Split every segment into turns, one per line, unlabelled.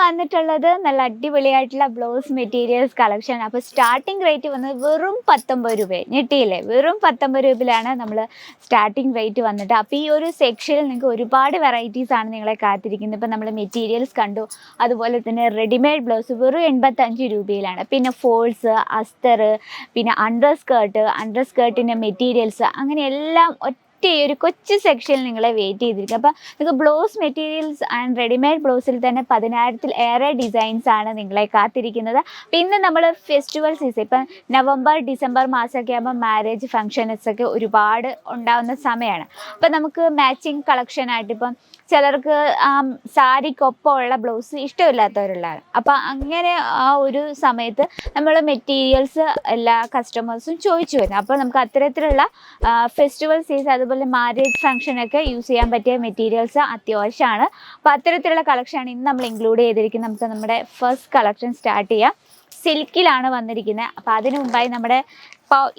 വന്നിട്ടുള്ളത് നല്ല അടിപൊളിയായിട്ടുള്ള ബ്ലൗസ് മെറ്റീരിയൽസ് കളക്ഷൻ. അപ്പോൾ സ്റ്റാർട്ടിംഗ് റേറ്റ് വന്നത് വെറും 19 രൂപ. ഞെട്ടിയില്ലേ? വെറും 19 രൂപയിലാണ് നമ്മൾ സ്റ്റാർട്ടിംഗ് റേറ്റ് വന്നിട്ട്. അപ്പോൾ ഈ ഒരു സെക്ഷനിൽ നിങ്ങൾക്ക് ഒരുപാട് വെറൈറ്റീസ് ആണ് നിങ്ങളെ കാത്തിരിക്കുന്നത്. ഇപ്പോൾ നമ്മൾ മെറ്റീരിയൽസ് കണ്ടു, അതുപോലെ തന്നെ റെഡിമെയ്ഡ് ബ്ലൗസ് വെറും 85 രൂപയിലാണ്. പിന്നെ ഫോൾസ്, അസ്തർ, പിന്നെ അണ്ടർ സ്കേർട്ടിൻ്റെ മെറ്റീരിയൽസ്, അങ്ങനെ എല്ലാം ഈ ഒരു കൊച്ചു സെക്ഷനിൽ നിങ്ങളെ വെയിറ്റ് ചെയ്തിരിക്കും. അപ്പോൾ നിങ്ങൾക്ക് ബ്ലൗസ് മെറ്റീരിയൽസ് ആൻഡ് റെഡിമെയ്ഡ് ബ്ലൗസിൽ തന്നെ 10,000-ൽ ഏറെ ഡിസൈൻസ് ആണ് നിങ്ങളെ കാത്തിരിക്കുന്നത്. പിന്നെ നമ്മൾ ഫെസ്റ്റിവൽ സീസൺ, ഇപ്പം നവംബർ ഡിസംബർ മാസമൊക്കെ ആകുമ്പോൾ മാരേജ് ഫംഗ്ഷൻസൊക്കെ ഒരുപാട് ഉണ്ടാകുന്ന സമയമാണ്. അപ്പം നമുക്ക് മാച്ചിങ് കളക്ഷനായിട്ട് ഇപ്പം ചിലർക്ക് സാരിക്കൊപ്പമുള്ള ബ്ലൗസ് ഇഷ്ടമില്ലാത്തവരുള്ളതാണ്. അപ്പോൾ അങ്ങനെ ആ ഒരു സമയത്ത് നമ്മൾ മെറ്റീരിയൽസ് എല്ലാ കസ്റ്റമേഴ്സും ചോദിച്ചു വരുന്നത്. അപ്പോൾ നമുക്ക് അത്തരത്തിലുള്ള ഫെസ്റ്റിവൽ സീസൺ, അതുപോലെ മാരേജ് ഫംഗ്ഷനൊക്കെ യൂസ് ചെയ്യാൻ പറ്റിയ മെറ്റീരിയൽസ് അത്യാവശ്യമാണ്. അപ്പോൾ അത്തരത്തിലുള്ള കളക്ഷനാണ് ഇന്ന് നമ്മൾ ഇൻക്ലൂഡ് ചെയ്തിരിക്കുന്നത്. നമുക്ക് നമ്മുടെ ഫസ്റ്റ് കളക്ഷൻ സ്റ്റാർട്ട് ചെയ്യാം. സിൽക്കിലാണ് വന്നിരിക്കുന്നത്. അപ്പോൾ അതിന് മുമ്പായി നമ്മുടെ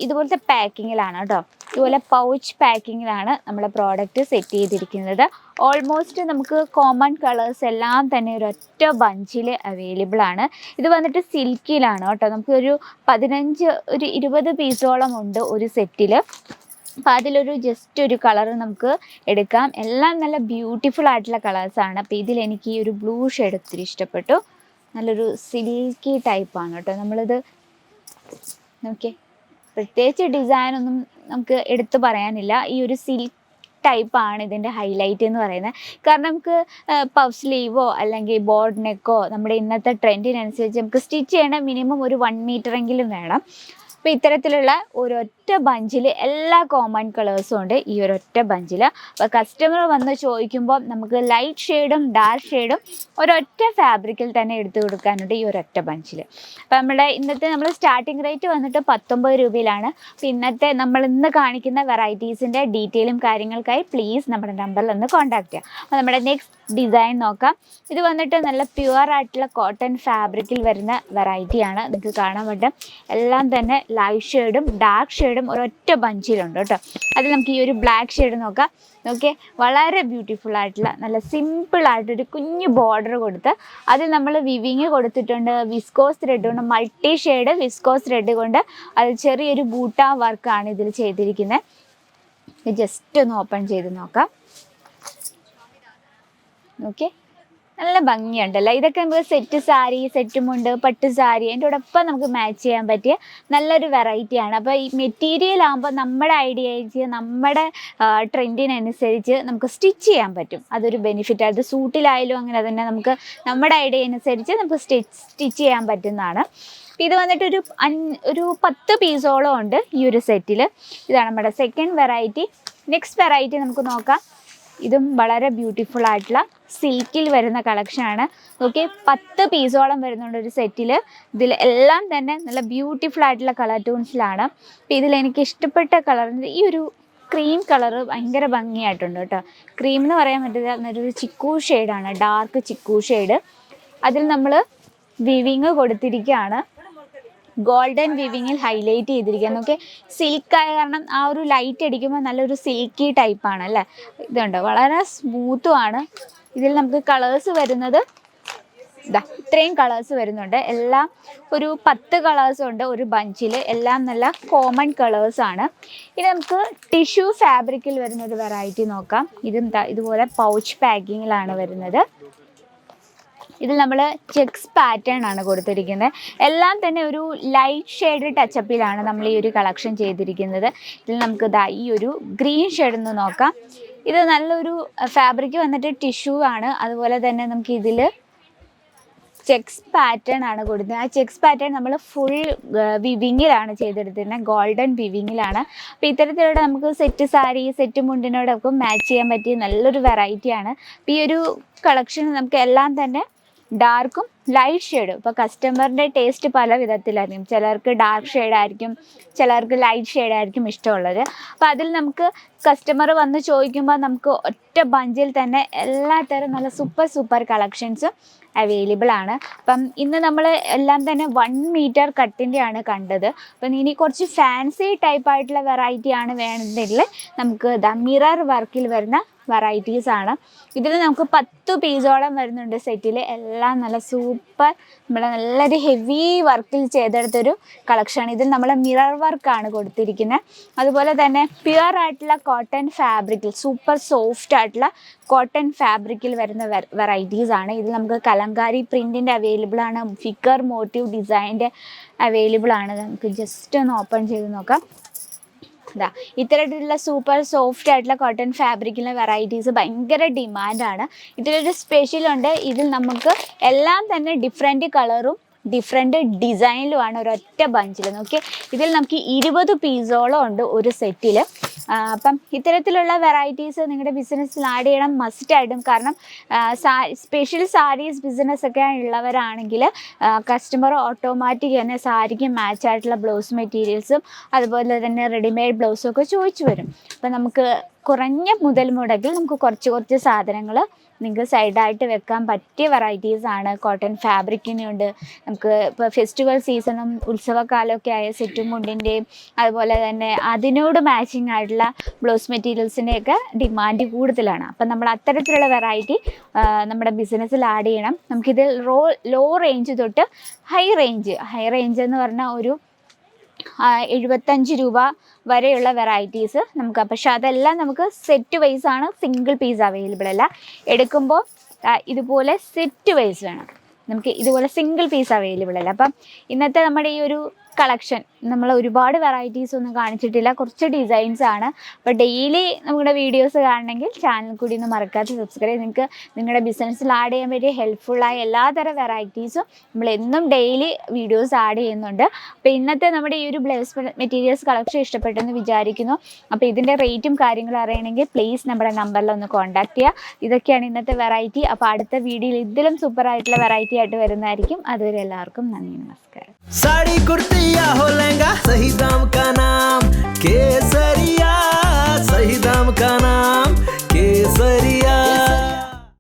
ഇതുപോലത്തെ പാക്കിങ്ങിലാണ് കേട്ടോ, ഇതുപോലെ പൗച്ച് പാക്കിങ്ങിലാണ് നമ്മളെ പ്രോഡക്റ്റ് സെറ്റ് ചെയ്തിരിക്കുന്നത്. ഓൾമോസ്റ്റ് നമുക്ക് കോമൺ കളേഴ്സ് എല്ലാം തന്നെ ഒരൊറ്റ ബഞ്ചിൽ അവൈലബിൾ ആണ്. ഇത് വന്നിട്ട് സിൽക്കിലാണ് കേട്ടോ. നമുക്കൊരു 20 പീസോളം ഉണ്ട് ഒരു സെറ്റിൽ. അപ്പോൾ അതിലൊരു ജസ്റ്റ് ഒരു കളർ നമുക്ക് എടുക്കാം. എല്ലാം നല്ല ബ്യൂട്ടിഫുൾ ആയിട്ടുള്ള കളേഴ്സാണ്. അപ്പോൾ ഇതിലെനിക്ക് ഈ ഒരു ബ്ലൂ ഷെയ്ഡ് ഒത്തിരി ഇഷ്ടപ്പെട്ടു. നല്ലൊരു സിൽക്കി ടൈപ്പാണ് കേട്ടോ. നമ്മളിത് നോക്കിയേ, പ്രത്യേകിച്ച് ഡിസൈനൊന്നും നമുക്ക് എടുത്തു പറയാനില്ല. ഈ ഒരു സിൽക്ക് ടൈപ്പാണ് ഇതിൻ്റെ ഹൈലൈറ്റ് എന്ന് പറയുന്നത്. കാരണം നമുക്ക് പഫ് സ്ലീവോ അല്ലെങ്കിൽ ബോർഡ് നെക്കോ നമ്മുടെ ഇന്നത്തെ ട്രെൻഡിനനുസരിച്ച് നമുക്ക് സ്റ്റിച്ച് ചെയ്യണം. മിനിമം ഒരു 1 മീറ്ററെങ്കിലും വേണം. അപ്പോൾ ഇത്തരത്തിലുള്ള ഒരൊറ്റ ബഞ്ചിൽ എല്ലാ കോമൺ കളേഴ്സും ഉണ്ട് ഈ ഒരൊറ്റ ബഞ്ചിൽ. അപ്പോൾ കസ്റ്റമർ വന്ന് ചോദിക്കുമ്പോൾ നമുക്ക് ലൈറ്റ് ഷെയ്ഡും ഡാർക്ക് ഷെയ്ഡും ഒരൊറ്റ ഫാബ്രിക്കിൽ തന്നെ എടുത്തു കൊടുക്കാനുണ്ട് ഈ ഒരൊറ്റ ബഞ്ചിൽ. അപ്പോൾ നമ്മുടെ നമ്മൾ സ്റ്റാർട്ടിംഗ് റേറ്റ് വന്നിട്ട് 19 രൂപയിലാണ്. അപ്പോൾ നമ്മൾ ഇന്ന് കാണിക്കുന്ന വെറൈറ്റീസിൻ്റെ ഡീറ്റെയിലും കാര്യങ്ങൾക്കായി പ്ലീസ് നമ്മുടെ നമ്പറിൽ ഒന്ന് കോൺടാക്ട് ചെയ്യാം. അപ്പോൾ നമ്മുടെ നെക്സ്റ്റ് ഡിസൈൻ നോക്കാം. ഇത് വന്നിട്ട് നല്ല പ്യുവർ ആയിട്ടുള്ള കോട്ടൺ ഫാബ്രിക്കിൽ വരുന്ന വെറൈറ്റിയാണ്. നിങ്ങൾക്ക് കാണാൻ പറ്റും എല്ലാം തന്നെ ലൈറ്റ് ഷെയ്ഡും ഡാർക്ക് ഷെയ്ഡും ഒരൊറ്റ ബഞ്ചിലുണ്ട് കേട്ടോ. അതിൽ നമുക്ക് ഈ ഒരു ബ്ലാക്ക് ഷെയ്ഡ് നോക്കാം. ഓക്കെ, വളരെ ബ്യൂട്ടിഫുൾ ആയിട്ടുള്ള നല്ല സിമ്പിളായിട്ടൊരു കുഞ്ഞു ബോർഡർ കൊടുത്ത് അതിൽ നമ്മൾ വിവിങ് കൊടുത്തിട്ടുണ്ട്. വിസ്കോസ് ത്രെഡ് കൊണ്ട് മൾട്ടി ഷെയ്ഡ് വിസ്കോസ് ത്രെഡ് കൊണ്ട് അത് ചെറിയൊരു ബൂട്ട വർക്കാണ് ഇതിൽ ചെയ്തിരിക്കുന്നത്. ജസ്റ്റ് ഒന്ന് ഓപ്പൺ ചെയ്ത് നോക്കാം. ഓക്കെ, നല്ല ഭംഗിയുണ്ടല്ലോ. ഇതൊക്കെ നമുക്ക് സെറ്റ് സാരി, സെറ്റ് മുണ്ട്, പട്ട് സാരി അതിൻ്റെ ഒപ്പം നമുക്ക് മാച്ച് ചെയ്യാൻ പറ്റിയ നല്ലൊരു വെറൈറ്റിയാണ്. അപ്പോൾ ഈ മെറ്റീരിയൽ ആകുമ്പോൾ നമ്മുടെ ഐഡിയയ്ക്ക് നമ്മുടെ ട്രെൻഡിനനുസരിച്ച് നമുക്ക് സ്റ്റിച്ച് ചെയ്യാൻ പറ്റും. അതൊരു ബെനിഫിറ്റ്. അത് സൂട്ടിലായാലും അങ്ങനെ തന്നെ നമുക്ക് നമ്മുടെ ഐഡിയ അനുസരിച്ച് നമുക്ക് സ്റ്റിച്ച് ചെയ്യാൻ പറ്റുന്നതാണ്. ഇത് വന്നിട്ട് ഒരു 10 പീസോളം ഉണ്ട് ഈ ഒരു സെറ്റിൽ. ഇതാണ് നമ്മുടെ സെക്കൻഡ് വെറൈറ്റി. നെക്സ്റ്റ് വെറൈറ്റി നമുക്ക് നോക്കാം. ഇതും വളരെ ബ്യൂട്ടിഫുൾ ആയിട്ടുള്ള സിൽക്കിൽ വരുന്ന കളക്ഷനാണ്. ഓക്കെ, 10 പീസോളം വരുന്നുണ്ട് ഒരു സെറ്റിൽ. ഇതിൽ എല്ലാം തന്നെ നല്ല ബ്യൂട്ടിഫുൾ ആയിട്ടുള്ള കളർ ടൂൺസിലാണ്. അപ്പോൾ ഇതിലെനിക്ക് ഇഷ്ടപ്പെട്ട കളർ ഈ ഒരു ക്രീം കളറ് ഭയങ്കര ഭംഗിയായിട്ടുണ്ട് കേട്ടോ. ക്രീം എന്ന് പറയാൻ പറ്റില്ല, എന്നൊരു ചിക്കു ഷെയ്ഡാണ്, ഡാർക്ക് ചിക്കു ഷെയ്ഡ്. അതിൽ നമ്മൾ വിവിങ് കൊടുത്തിരിക്കുകയാണ്. ഗോൾഡൻ വിവിങ്ങിൽ ഹൈലൈറ്റ് ചെയ്തിരിക്കുക. നോക്കി, സിൽക്കായ കാരണം ആ ഒരു ലൈറ്റ് അടിക്കുമ്പോൾ നല്ലൊരു സിൽക്കി ടൈപ്പാണ് അല്ലേ. ഇതുണ്ട്, വളരെ സ്മൂത്തുമാണ്. ഇതിൽ നമുക്ക് കളേഴ്സ് വരുന്നത് ഇത്രയും കളേഴ്സ് വരുന്നുണ്ട്. എല്ലാം ഒരു 10 കളേഴ്സ് ഉണ്ട് ഒരു ബഞ്ചിൽ. എല്ലാം നല്ല കോമൺ കളേഴ്സാണ്. ഇനി നമുക്ക് ടിഷ്യൂ ഫാബ്രിക്കിൽ വരുന്നൊരു വെറൈറ്റി നോക്കാം. ഇതും ഇതുപോലെ പൗച്ച് പാക്കിങ്ങിലാണ് വരുന്നത്. ഇതിൽ നമ്മൾ ചെക്സ് പാറ്റേൺ ആണ് കൊടുത്തിരിക്കുന്നത്. എല്ലാം തന്നെ ഒരു ലൈറ്റ് ഷെയ്ഡ് ടച്ചപ്പിലാണ് നമ്മൾ ഈ ഒരു കളക്ഷൻ ചെയ്തിരിക്കുന്നത്. ഇതിൽ നമുക്ക് ഈ ഒരു ഗ്രീൻ ഷെയ്ഡ് ഒന്ന് നോക്കാം. ഇത് നല്ലൊരു ഫാബ്രിക് വന്നിട്ട് ടിഷ്യൂ ആണ്. അതുപോലെ തന്നെ നമുക്ക് ഇതിൽ ചെക്സ് പാറ്റേൺ ആണ് കൊടുത്തത്. ആ ചെക്സ് പാറ്റേൺ നമ്മൾ ഫുൾ വിവിങ്ങിലാണ് ചെയ്തെടുത്തിരുന്നത്, ഗോൾഡൻ വിവിങ്ങിലാണ്. അപ്പോൾ ഇത്തരത്തിലുള്ള നമുക്ക് സെറ്റ് സാരി, സെറ്റ് മുണ്ടിനോടൊക്കെ മാച്ച് ചെയ്യാൻ പറ്റിയ നല്ലൊരു വെറൈറ്റിയാണ്. അപ്പോൾ ഈ ഒരു കളക്ഷൻ നമുക്ക് എല്ലാം തന്നെ ഡാർക്കും ലൈറ്റ് ഷെയ്ഡും. ഇപ്പോൾ കസ്റ്റമറിൻ്റെ ടേസ്റ്റ് പല വിധത്തിലായിരിക്കും. ചിലർക്ക് ഡാർക്ക് ഷെയ്ഡായിരിക്കും, ചിലർക്ക് ലൈറ്റ് ഷെയ്ഡായിരിക്കും ഇഷ്ടമുള്ളത്. അപ്പോൾ അതിൽ നമുക്ക് കസ്റ്റമർ വന്ന് ചോദിക്കുമ്പോൾ നമുക്ക് ഒറ്റ ബഞ്ചിൽ തന്നെ എല്ലാത്തരം നല്ല സൂപ്പർ കളക്ഷൻസും അവൈലബിൾ ആണ്. അപ്പം ഇന്ന് നമ്മൾ എല്ലാം തന്നെ 1 മീറ്റർ കട്ടിൻ്റെയാണ് കണ്ടത്. അപ്പം ഇനി കുറച്ച് ഫാൻസി ടൈപ്പായിട്ടുള്ള വെറൈറ്റി ആണ് വേണമെങ്കിൽ നമുക്ക് മിറർ വർക്കിൽ വരുന്ന വെറൈറ്റീസ് ആണ്. ഇതിൽ നമുക്ക് 10 പീസോളം വരുന്നുണ്ട് സെറ്റിൽ. എല്ലാം നല്ല സൂപ്പർ നമ്മൾ നല്ലൊരു ഹെവി വർക്കിൽ ചെയ്തെടുത്തൊരു കളക്ഷനാണ്. ഇതിൽ നമ്മൾ മിറർ വർക്കാണ് കൊടുത്തിരിക്കുന്നത്. അതുപോലെ തന്നെ പ്യുവർ ആയിട്ടുള്ള കോട്ടൺ ഫാബ്രിക്കിൽ സൂപ്പർ സോഫ്റ്റ് ആയിട്ടുള്ള കോട്ടൺ ഫാബ്രിക്കിൽ വരുന്ന വെറൈറ്റീസ് ആണ്. ഇതിൽ നമുക്ക് കലങ്കാരി പ്രിൻറ്റിൻ്റെ അവൈലബിൾ ആണ്, ഫിഗർ മോട്ടീവ് ഡിസൈൻ്റെ അവൈലബിൾ ആണ്. നമുക്ക് ജസ്റ്റ് ഒന്ന് ഓപ്പൺ ചെയ്ത് നോക്കാം. ഇതാ ഇത്തരത്തിലുള്ള സൂപ്പർ സോഫ്റ്റ് ആയിട്ടുള്ള കോട്ടൺ ഫാബ്രിക്കിലെ വെറൈറ്റീസ് ഭയങ്കര ഡിമാൻഡാണ്. ഇതിലൊരു സ്പെഷ്യലുണ്ട്. ഇതിൽ നമുക്ക് എല്ലാം തന്നെ ഡിഫറെൻറ്റ് കളറും ഡിഫറെൻറ്റ് ഡിസൈനിലുമാണ് ഒരൊറ്റ ബഞ്ചിൽ. നോക്കി ഇതിൽ നമുക്ക് 20 പീസോളം ഉണ്ട് ഒരു സെറ്റിൽ. അപ്പം ഇത്തരത്തിലുള്ള വെറൈറ്റീസ് നിങ്ങളുടെ ബിസിനസ്സിൽ ആഡ് ചെയ്യണം മസ്റ്റായിട്ടും. കാരണം സ്പെഷ്യൽ സാരീസ് ബിസിനസ്സൊക്കെ ഉള്ളവരാണെങ്കിൽ കസ്റ്റമർ ഓട്ടോമാറ്റിക് തന്നെ സാരിക്ക് മാച്ച് ആയിട്ടുള്ള ബ്ലൗസ് മെറ്റീരിയൽസും അതുപോലെ തന്നെ റെഡിമെയ്ഡ് ബ്ലൗസും ഒക്കെ ചോദിച്ചു വരും. അപ്പം നമുക്ക് കുറഞ്ഞ മുതൽ മുടക്കിൽ നമുക്ക് കുറച്ച് സാധനങ്ങൾ നിങ്ങൾക്ക് സൈഡായിട്ട് വെക്കാൻ പറ്റിയ വെറൈറ്റീസാണ്. കോട്ടൺ ഫാബ്രിക്കിനുണ്ട്. നമുക്ക് ഇപ്പോൾ ഫെസ്റ്റിവൽ സീസണും ഉത്സവകാലമൊക്കെ ആയ സെറ്റും മുണ്ടിൻ്റെയും അതുപോലെ തന്നെ അതിനോട് മാച്ചിങ് ആയിട്ടുള്ള ബ്ലൗസ് മെറ്റീരിയൽസിൻ്റെയൊക്കെ ഡിമാൻഡ് കൂടുതലാണ്. അപ്പം നമ്മൾ അത്തരത്തിലുള്ള വെറൈറ്റി നമ്മുടെ ബിസിനസ്സിൽ ആഡ് ചെയ്യണം. നമുക്കിതിൽ ലോ റേഞ്ച് തൊട്ട് ഹൈ റേഞ്ച് എന്ന് പറഞ്ഞാൽ ഒരു 75 രൂപ വരെയുള്ള വെറൈറ്റീസ് നമുക്ക്. പക്ഷെ അതെല്ലാം നമുക്ക് സെറ്റ് വൈസ് ആണ്, സിംഗിൾ പീസ് അവൈലബിൾ അല്ല. എടുക്കുമ്പോൾ ഇതുപോലെ സെറ്റ് വൈസ് വേണം. നമുക്ക് ഇതുപോലെ സിംഗിൾ പീസ് അവൈലബിൾ അല്ല. അപ്പം ഇന്നത്തെ നമ്മുടെ ഈ ഒരു കളക്ഷൻ നമ്മൾ ഒരുപാട് വെറൈറ്റീസ് ഒന്നും കാണിച്ചിട്ടില്ല, കുറച്ച് ഡിസൈൻസ് ആണ്. അപ്പോൾ ഡെയിലി നമ്മുടെ വീഡിയോസ് കാണണമെങ്കിൽ ചാനൽ കൂടി ഒന്ന് മറക്കാതെ സബ്സ്ക്രൈബ്. നിങ്ങൾക്ക് നിങ്ങളുടെ ബിസിനസ്സിൽ ആഡ് ചെയ്യാൻ പറ്റിയ ഹെൽപ്ഫുള്ളായ എല്ലാതരം വെറൈറ്റീസും നമ്മൾ എന്നും ഡെയിലി വീഡിയോസ് ആഡ് ചെയ്യുന്നുണ്ട്. അപ്പോൾ ഇന്നത്തെ നമ്മുടെ ഈ ഒരു ബ്ലൗസ് മെറ്റീരിയൽസ് കളക്ഷൻ ഇഷ്ടപ്പെട്ടെന്ന് വിചാരിക്കുന്നു. അപ്പോൾ ഇതിൻ്റെ റേറ്റും കാര്യങ്ങളും അറിയണമെങ്കിൽ പ്ലീസ് നമ്മുടെ നമ്പറിൽ ഒന്ന് കോൺടാക്ട് ചെയ്യുക. ഇതൊക്കെയാണ് ഇന്നത്തെ വെറൈറ്റി. അപ്പോൾ അടുത്ത വീഡിയോയിൽ ഇതിലും സൂപ്പറായിട്ടുള്ള വെറൈറ്റി ആയിട്ട് വരുന്നതായിരിക്കും. അതുവരെ എല്ലാവർക്കും നന്ദി, നമസ്കാരം.
साड़ी कुर्ती या हो लहंगा, सही दाम का ना